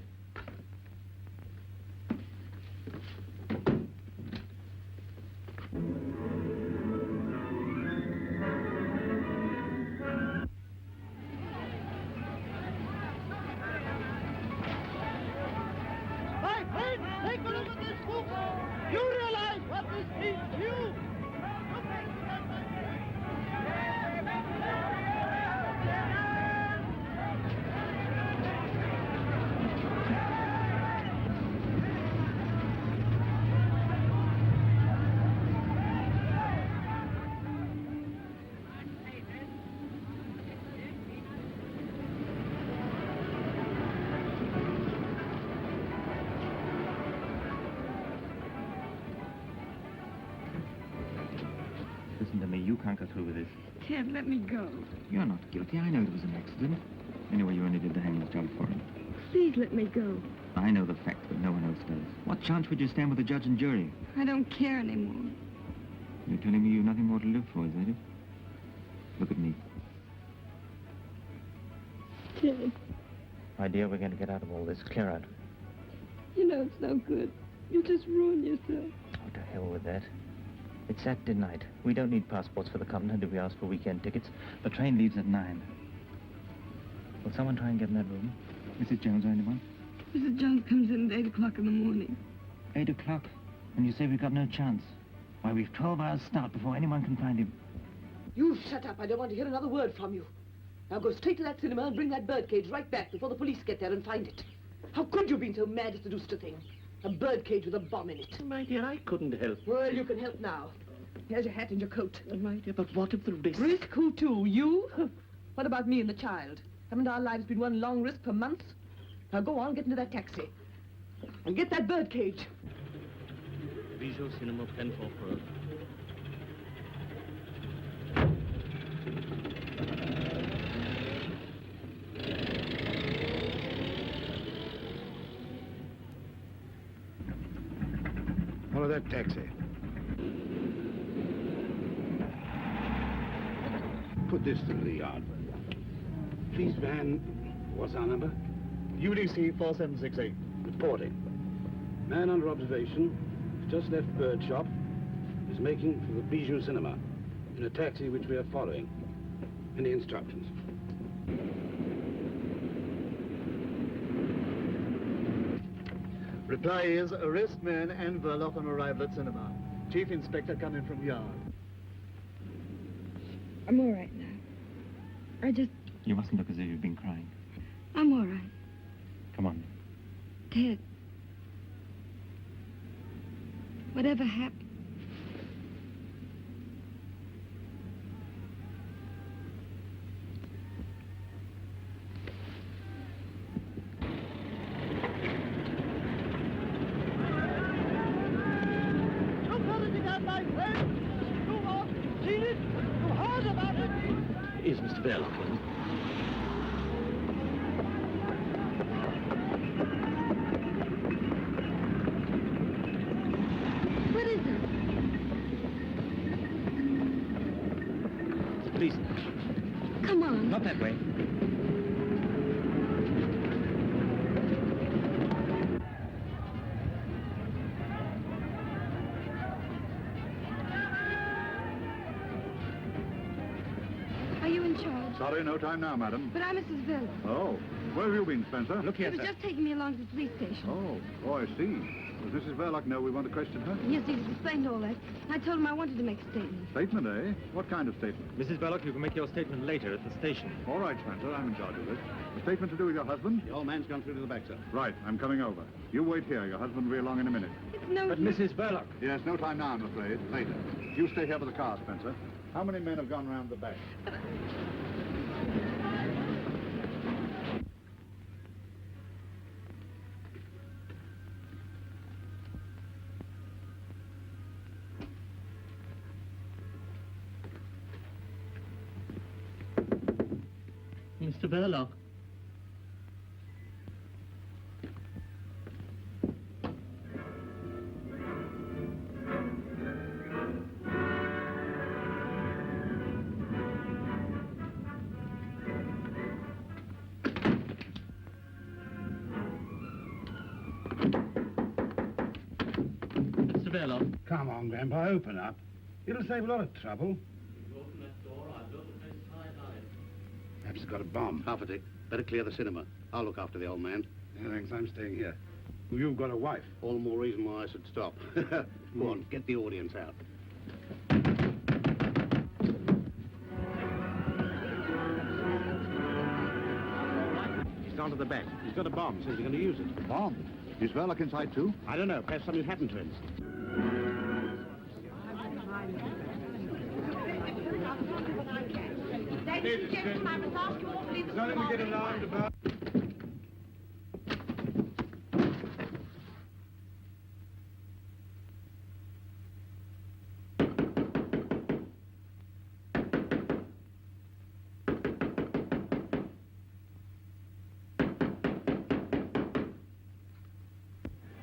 Take a look at this book. You realize what this means to you? Listen to me, you can't go through with this. Ted, let me go. You're not guilty. I know it was an accident. Anyway, you only did the hangman's job for him. Please let me go. I know the facts, but no one else does. What chance would you stand with the judge and jury? I don't care anymore. You're telling me you've nothing more to live for, is that it? Look at me. Ted, My dear, we're going to get out of all this. Clear out. you know it's no good. You just ruin yourself. Oh, to hell with that. It's Saturday night. We don't need passports for the continent if we ask for weekend tickets. The train leaves at 9. Will someone try and get in that room? Mrs. Jones or anyone? Mrs. Jones comes in at 8 o'clock in the morning. 8 o'clock? And you say we've got no chance? Why, we've 12 hours start before anyone can find him. You shut up. I don't want to hear another word from you. Now go straight to that cinema and bring that birdcage right back before the police get there and find it. How could you have been so mad as to do such a thing? A birdcage with a bomb in it. My dear, I couldn't help. Well, you can help now. Here's your hat and your coat. My dear, but what if the risk... Risk? Who to? You? What about me and the child? Haven't our lives been one long risk for months? Now go on, get into that taxi. And get that birdcage. Bijou Cinema, Penforth Road. Follow that taxi. Put this to the yard. Police van, what's our number? UDC 4768. Reporting. Man under observation, just left bird shop, is making for the Bijou Cinema in a taxi which we are following. Any instructions? Reply is arrest man and Verloc on arrival at cinema. Chief Inspector coming from yard. I'm all right now. You mustn't look as if you've been crying. I'm all right. Come on. Ted, whatever happened? Is Mr. Verloc in? What is it? It's the police. Come on. Not that way. Sorry, no time now, madam. But I'm Mrs. Verloc. Oh, where have you been, Spencer? Look He here, was sir. just taking me along to the police station. Oh, I see. Does Mrs. Verloc know we want to question her? Yes, he's explained all that. I told him I wanted to make a statement. Statement, eh? What kind of statement? Mrs. Verloc, you can make your statement later at the station. All right, Spencer, I'm in charge of this. A statement to do with your husband? The old man's gone through to the back, sir. Right, I'm coming over. You wait here. Your husband will be along in a minute. But Mrs. Verloc... Yes, no time now, I'm afraid. Later. You stay here with the car, Spencer. How many men have gone round the back? Mr. Verloc. Mr. Verloc. Come on, Grandpa, open up. It'll save a lot of trouble. Open that door, I'll build the place high. Perhaps it's got a bomb. Half a dick. Better clear the cinema. I'll look after the old man. Yeah, thanks, I'm staying here. Well, you've got a wife. All the more reason why I should stop. Go on, get the audience out. He's gone to the back. He's got a bomb. Says he's going to use it. Bomb? Is Verloc inside, too? I don't know. Perhaps something's happened to him. Ladies and gentlemen, I must ask you all to leave the Nothing to get alarmed about.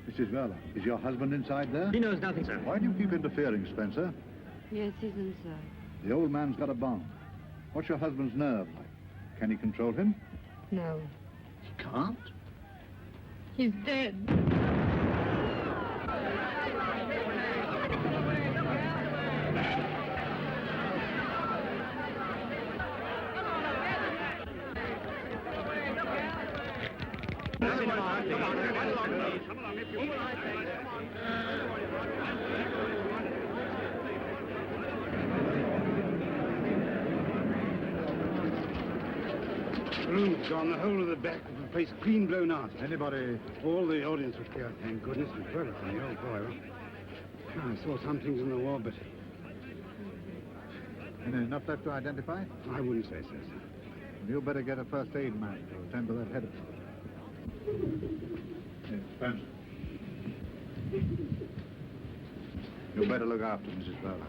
Mrs. Verloc, is your husband inside there? He knows nothing, sir. Why do you keep interfering, Spencer? Yes, he's inside. The old man's got a bomb. What's your husband's nerve like? Can he control him? No. He can't? He's dead. The room's gone, the whole of the back of the place clean blown out. Anybody? All the audience was killed, thank goodness. And further from the old boy. I saw some things in the wall, but Enough left to identify? I wouldn't say so, sir. You better get a first aid man to attend to that head of Yes, Spencer. You better look after Mrs. Verloc.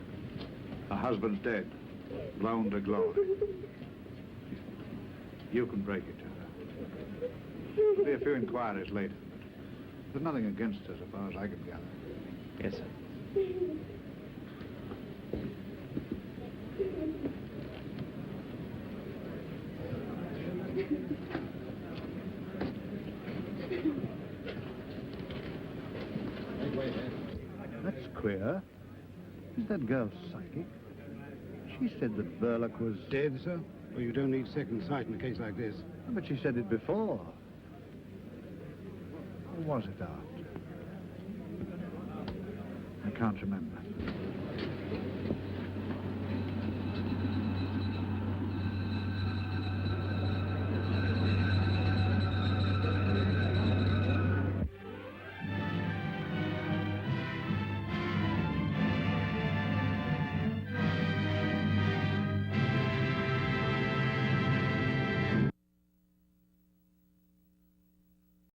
Her husband's dead. Blown to glory. You can break it to her. There'll be a few inquiries later. There's nothing against her so far as I can gather. Yes, sir. That's queer. Is that girl psychic? She said that Verloc was... Dead, sir? Well, you don't need second sight in a case like this. But she said it before. Or was it after? I can't remember.